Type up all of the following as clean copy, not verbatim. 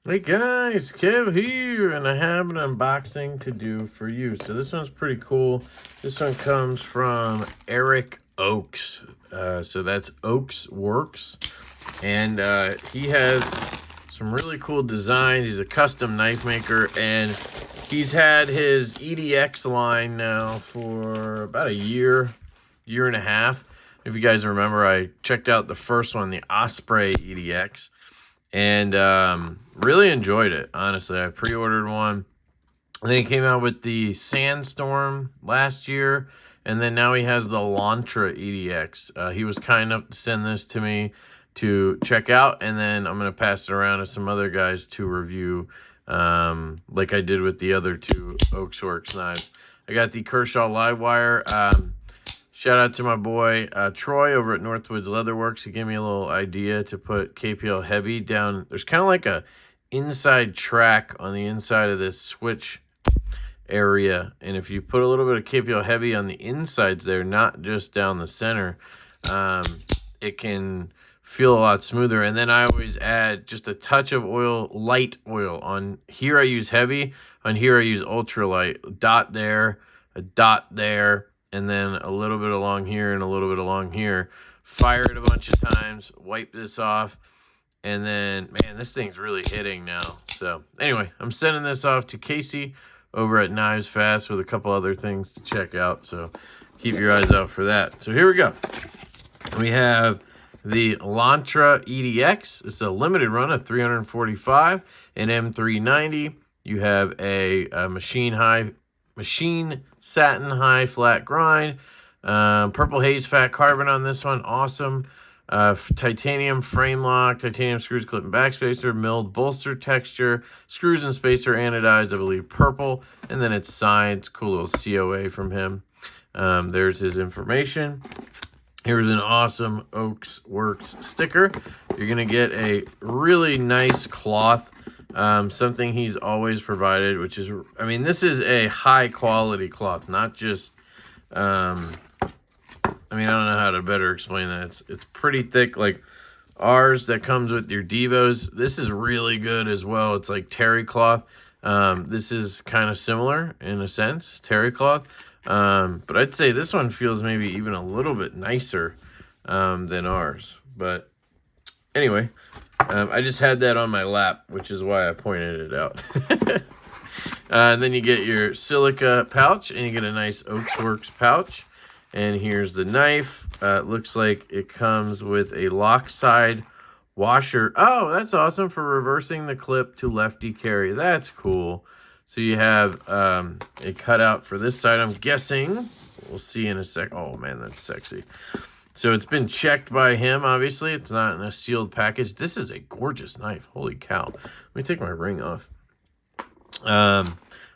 Hey guys, Kev here, and I have an unboxing to do for you. So this one's pretty cool. This one comes from Eric Oaks. So that's Ochsworx, and he has some really cool designs. He's a custom knife maker, and he's had his EDX line now for about a year and a half. If you guys remember, I checked out the first one, the Osprey EDX. And really enjoyed it, honestly. I pre-ordered one, and then he came out with the Sandstorm last year, and then now he has the LontraEDX. He was kind enough to send this to me to check out, and then I'm going to pass it around to some other guys to review, like I did with the other two Ochsworx knives. I got the Kershaw Livewire. Shout out to my boy Troy over at Northwoods Leatherworks. He gave me a little idea to put KPL heavy down. There's kind of like a inside track on the inside of this switch area. And if you put a little bit of KPL heavy on the insides there, not just down the center, it can feel a lot smoother. And then I always add just a touch of oil, light oil. On here I use heavy. On here I use ultralight. Dot there, a dot there, and then a little bit along here and a little bit along here. Fire it a bunch of times, wipe this off, and then, man, this thing's really hitting now. So anyway, I'm sending this off to Casey over at Knives Fast with a couple other things to check out, so keep your eyes out for that. So here we go. We have the LontraEDX. It's a limited run of 345, an M390. You have a machine satin high flat grind, purple haze fat carbon on this one, awesome. Titanium frame lock, titanium screws, clip and backspacer, milled bolster texture, screws and spacer anodized, I believe purple, and then it's signed. It's a cool little COA from him. There's his information. Here's an awesome Ochsworx sticker. You're gonna get a really nice cloth. Something he's always provided, which is, I mean, this is a high quality cloth, not just, I mean, I don't know how to better explain that. It's pretty thick, like ours that comes with your Divos. This is really good as well. It's like terry cloth. This is kind of similar in a sense, terry cloth. But I'd say this one feels maybe even a little bit nicer than ours. But anyway, I just had that on my lap, which is why I pointed it out. And then you get your silica pouch, and you get a nice Ochsworx pouch. And here's the knife. It looks like it comes with a lock side washer. Oh, that's awesome for reversing the clip to lefty carry. That's cool. So you have a cutout for this side, I'm guessing. We'll see in a sec. Oh, man, that's sexy. So it's been checked by him, obviously. It's not in a sealed package. This is a gorgeous knife. Holy cow. Let me take my ring off.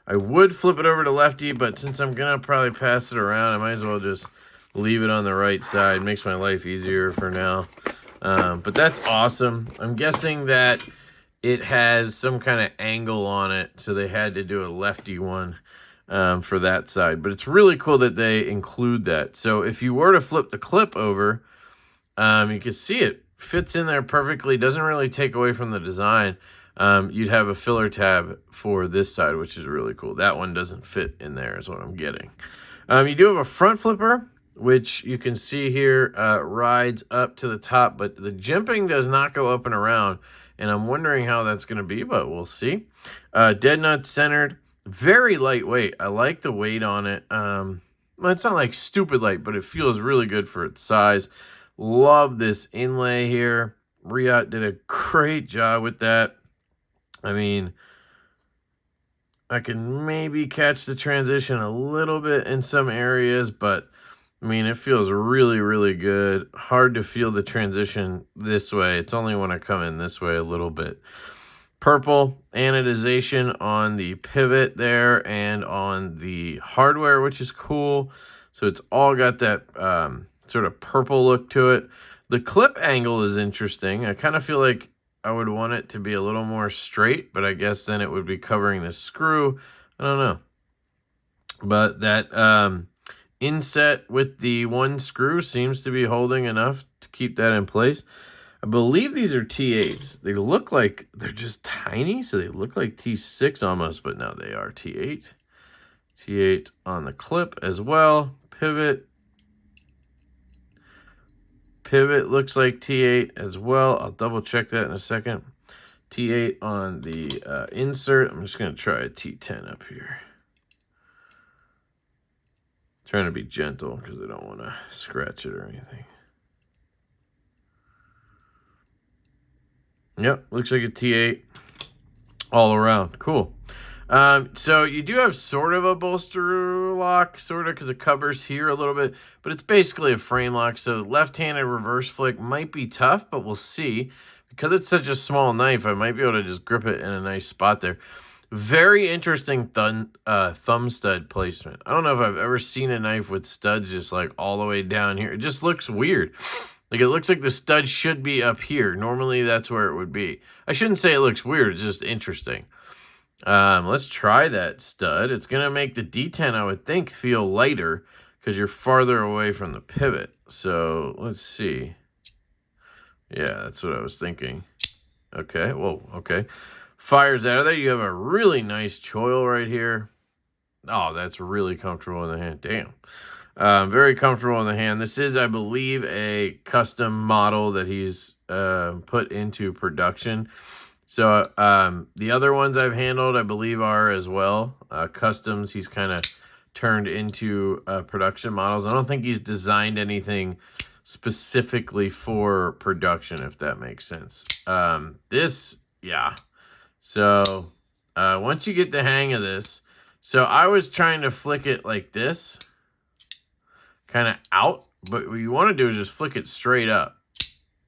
I would flip it over to lefty, but since I'm going to probably pass it around, I might as well just leave it on the right side. Makes my life easier for now. But that's awesome. I'm guessing that it has some kind of angle on it, so they had to do a lefty one for that side. But it's really cool that they include that. So if you were to flip the clip over, you can see it fits in there perfectly. Doesn't really take away from the design. You'd have a filler tab for this side, which is really cool. That one doesn't fit in there is what I'm getting. You do have a front flipper, which you can see here rides up to the top, but the jimping does not go up and around. And I'm wondering how that's going to be, but we'll see. Dead nut centered. Very lightweight. I like the weight on it. Well, it's not like stupid light, but it feels really good for its size. Love this inlay here. Reate did a great job with that. I mean, I can maybe catch the transition a little bit in some areas, but I mean, it feels really, really good. Hard to feel the transition this way. It's only when I come in this way a little bit. Purple anodization on the pivot there and on the hardware, which is cool. So it's all got that sort of purple look to it. The clip angle is interesting. I kind of feel like I would want it to be a little more straight, but I guess then it would be covering the screw. I don't know. But that inset with the one screw seems to be holding enough to keep that in place. I believe these are T8s. They look like they're just tiny, so they look like T6 almost, but no, they are T8. T8 on the clip as well. Pivot. Pivot looks like T8 as well. I'll double check that in a second. T8 on the insert. I'm just going to try a T10 up here. Trying to be gentle because I don't want to scratch it or anything. Yep, looks like a T8 all around. Cool. So you do have sort of a bolster lock, sort of, because it covers here a little bit, but it's basically a frame lock. So left-handed reverse flick might be tough, but we'll see. Because it's such a small knife, I might be able to just grip it in a nice spot there. Very interesting thumb stud placement. I don't know if I've ever seen a knife with studs just like all the way down here. It just looks weird. Like it looks like the stud should be up here. Normally that's where it would be. I shouldn't say it looks weird. It's just interesting. Let's try that stud. It's going to make the D10, I would think, feel lighter because you're farther away from the pivot. So let's see. Yeah, that's what I was thinking. Okay, whoa, okay. Fires out of there. You have a really nice choil right here. Oh, that's really comfortable in the hand. Damn. Very comfortable in the hand. This is, I believe, a custom model that he's put into production. So the other ones I've handled, I believe, are as well. Customs he's kind of turned into production models. I don't think he's designed anything specifically for production, if that makes sense. Yeah. So once you get the hang of this, so I was trying to flick it like this, kind of out, but what you want to do is just flick it straight up,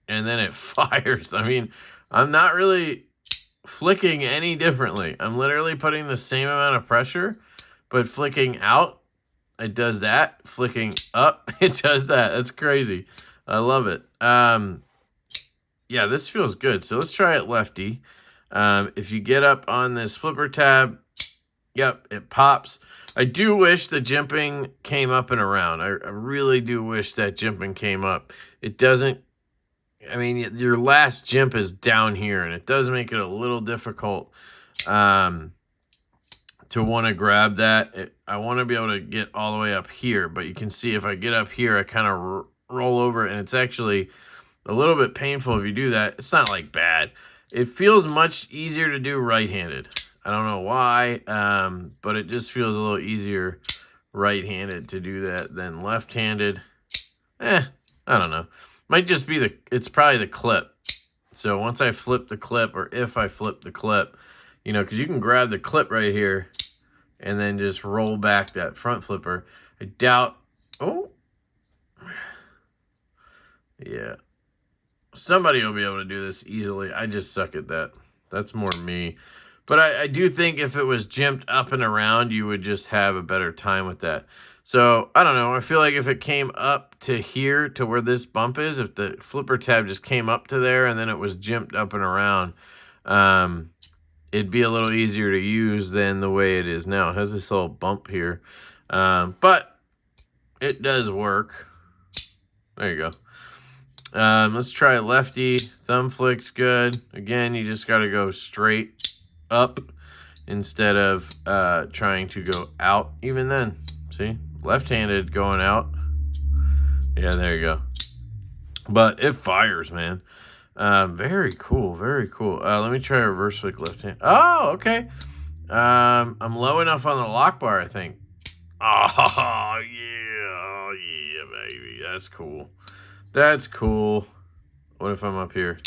and then it fires. I mean, I'm not really flicking any differently. I'm literally putting the same amount of pressure, but flicking out, it does that. Flicking up, it does that. That's crazy. I love it. Yeah, this feels good. So let's try it lefty. If you get up on this flipper tab, yep, it pops. I do wish the jimping came up and around. I really do wish that jimping came up. It doesn't. I mean, your last jimp is down here, and it does make it a little difficult to want to grab that. I want to be able to get all the way up here, but you can see if I get up here, I kind of roll over, and it's actually a little bit painful if you do that. It's not like bad. It feels much easier to do right-handed. I don't know why, but it just feels a little easier right-handed to do that than left-handed. I don't know. Might just be it's probably the clip. So once I flip the clip, or if I flip the clip, you know, because you can grab the clip right here and then just roll back that front flipper. I doubt, oh, yeah. Somebody will be able to do this easily. I just suck at that. That's more me. But I do think if it was jimped up and around, you would just have a better time with that. So, I don't know. I feel like if it came up to here, to where this bump is, if the flipper tab just came up to there and then it was jimped up and around, it'd be a little easier to use than the way it is now. It has this little bump here. But it does work. There you go. Let's try lefty. Thumb flick's good. Again, you just got to go straight up instead of trying to go out. Even then, see, left-handed going out. Yeah, there you go. But it fires, man. Very cool, very cool. Let me try reverse flick left hand. Oh, okay. I'm low enough on the lock bar, I think. Oh yeah, baby. That's cool. That's cool. What if I'm up here?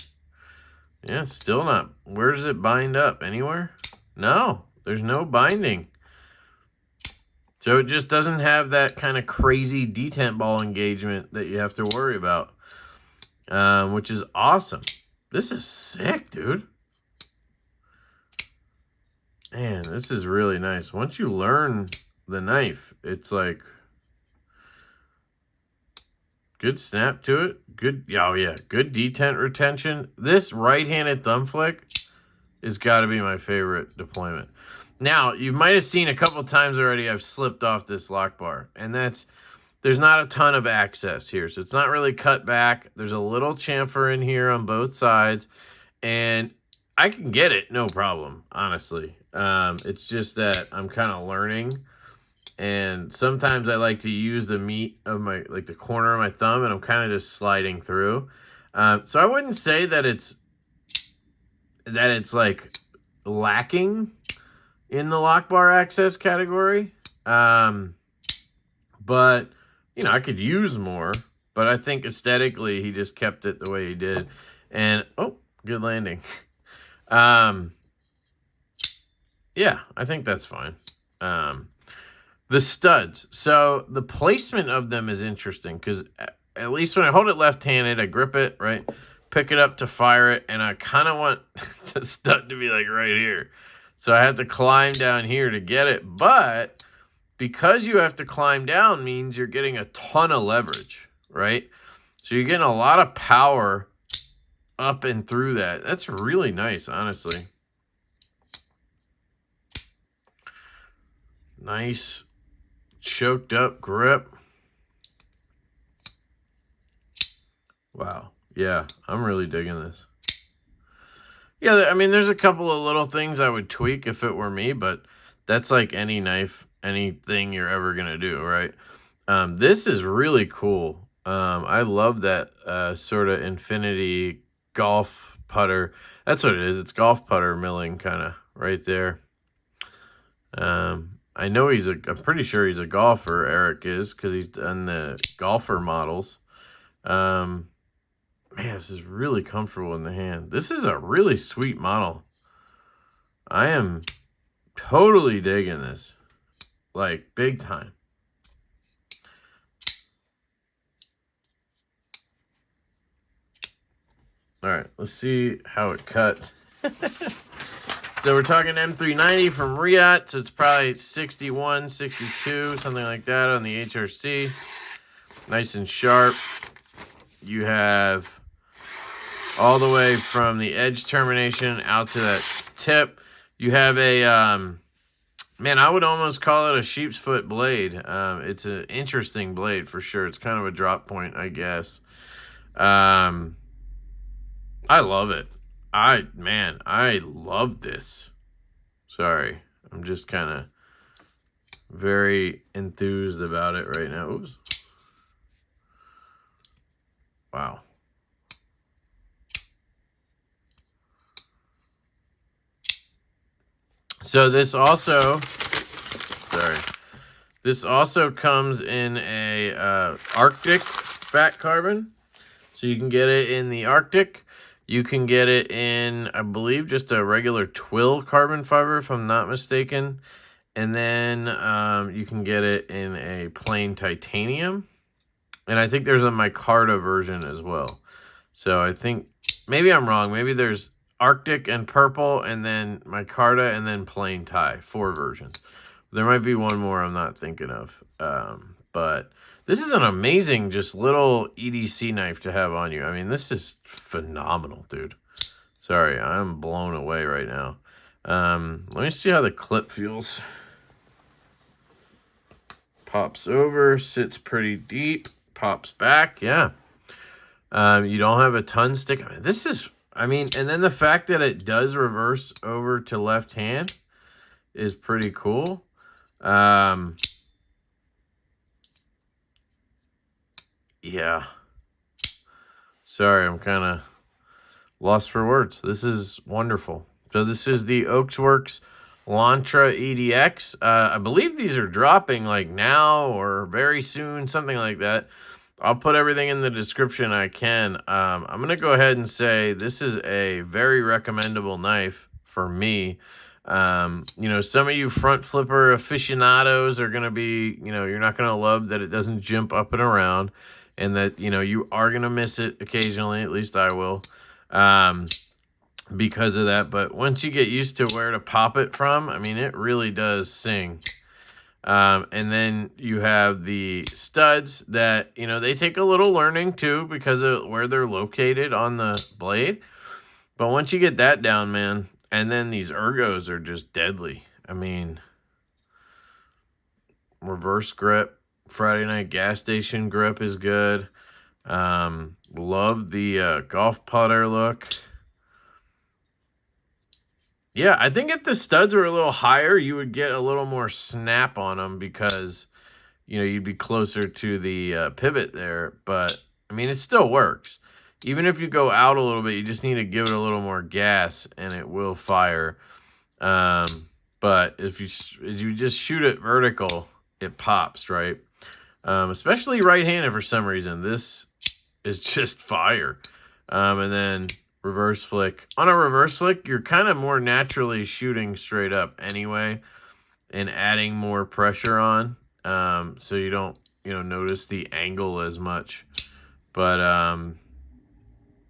Yeah, it's still not. Where does it bind up? Anywhere? No, there's no binding. So it just doesn't have that kind of crazy detent ball engagement that you have to worry about, which is awesome. This is sick, dude. Man, this is really nice. Once you learn the knife, it's like good snap to it. Good, oh yeah, good detent retention. This right-handed thumb flick has got to be my favorite deployment. Now, you might have seen a couple times already I've slipped off this lock bar, and that's there's not a ton of access here. So it's not really cut back. There's a little chamfer in here on both sides. And I can get it, no problem, honestly. It's just that I'm kind of learning. And sometimes I like to use the meat of my, like the corner of my thumb, and I'm kind of just sliding through. So I wouldn't say that it's like lacking in the lock bar access category. But, you know, I could use more, but I think aesthetically he just kept it the way he did. And, oh, good landing. Yeah, I think that's fine. The studs. So the placement of them is interesting because at least when I hold it left-handed, I grip it, right? Pick it up to fire it, and I kind of want the stud to be like right here. So I have to climb down here to get it. But because you have to climb down means you're getting a ton of leverage, right? So you're getting a lot of power up and through that. That's really nice, honestly. Nice choked up grip. Wow. Yeah, I'm really digging this. Yeah, I mean, there's a couple of little things I would tweak if it were me, but that's like any knife, anything you're ever going to do, right? This is really cool. I love that sort of infinity golf putter. That's what it is. It's golf putter milling kind of right there. I know I'm pretty sure he's a golfer, Eric is, because he's done the golfer models. Man, this is really comfortable in the hand. This is a really sweet model. I am totally digging this. Like, big time. All right, let's see how it cuts. So we're talking M390 from Reate. So it's probably 61, 62, something like that on the HRC. Nice and sharp. You have all the way from the edge termination out to that tip. You have a, man, I would almost call it a sheep's foot blade. It's an interesting blade for sure. It's kind of a drop point, I guess. I love it. I love this. Sorry. I'm just kind of very enthused about it right now. Oops. Wow. So this also comes in a Arctic fat carbon. So you can get it in the Arctic. You can get it in, I believe, just a regular twill carbon fiber, if I'm not mistaken. And then you can get it in a plain titanium. And I think there's a micarta version as well. So I think, maybe I'm wrong. Maybe there's Arctic and purple, and then micarta, and then plain tie. 4 versions. There might be one more I'm not thinking of. But this is an amazing, just little EDC knife to have on you. I mean, this is phenomenal, dude. Sorry, I'm blown away right now. Let me see how the clip feels. Pops over, sits pretty deep, pops back. Yeah. You don't have a ton stick. I mean, this is, and then the fact that it does reverse over to left hand is pretty cool. Yeah. Sorry, I'm kind of lost for words. This is wonderful. So this is the Ochsworx LontraEDX. I believe these are dropping like now or very soon, something like that. I'll put everything in the description I can. I'm going to go ahead and say this is a very recommendable knife for me. Some of you front flipper aficionados are going to be, you're not going to love that it doesn't jump up and around, and that, you are going to miss it occasionally. At least I will, because of that. But once you get used to where to pop it from, it really does sing. And then you have the studs that, they take a little learning too because of where they're located on the blade. But once you get that down, man, and then these ergos are just deadly. Reverse grip, Friday night gas station grip is good. Love the golf putter look. Yeah, I think if the studs were a little higher, you would get a little more snap on them because, you know, you'd be closer to the pivot there. But, I mean, it still works. Even if you go out a little bit, you just need to give it a little more gas, and it will fire. But if you just shoot it vertical, it pops, right? Especially right-handed for some reason. This is just fire. And then reverse flick. On a reverse flick, you're kind of more naturally shooting straight up anyway and adding more pressure on. So you don't, you know, notice the angle as much. But,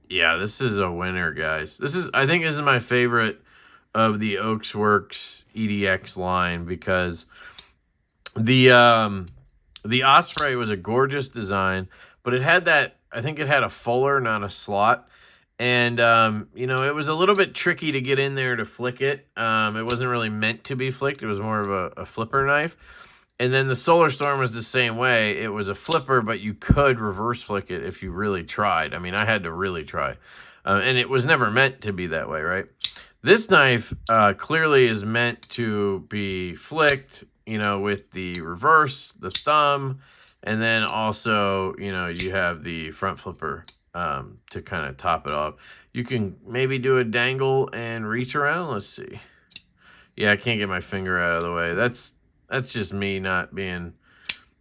yeah, this is a winner, guys. I think this is my favorite of the Ochsworx EDX line because the Osprey was a gorgeous design, but it had that, I think it had a fuller, not a slot. And, you know, it was a little bit tricky to get in there to flick it. It wasn't really meant to be flicked. It was more of a flipper knife. And then the Solar Storm was the same way. It was a flipper, but you could reverse flick it if you really tried. I mean, I had to really try. And it was never meant to be that way, right? This knife clearly is meant to be flicked, you know, with the reverse, the thumb, and then also, you know, you have the front flipper to kind of top it off. You can maybe do a dangle and reach around. Let's see. Yeah, I can't get my finger out of the way. That's just me not being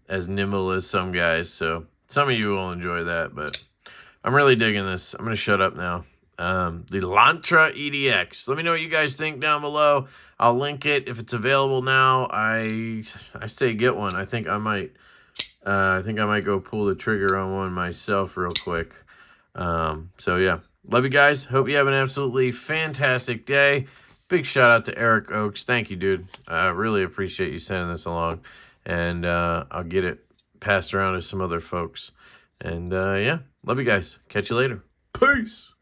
as nimble as some guys. So some of you will enjoy that, but I'm really digging this. I'm going to shut up now. The LontraEDX. Let me know what you guys think down below. I'll link it if it's available now. I say get one. I think I might go pull the trigger on one myself real quick. So yeah, love you guys. Hope you have an absolutely fantastic day. Big shout out to Eric Oaks. Thank you, dude. I really appreciate you sending this along. And I'll get it passed around to some other folks. And yeah, love you guys. Catch you later. Peace.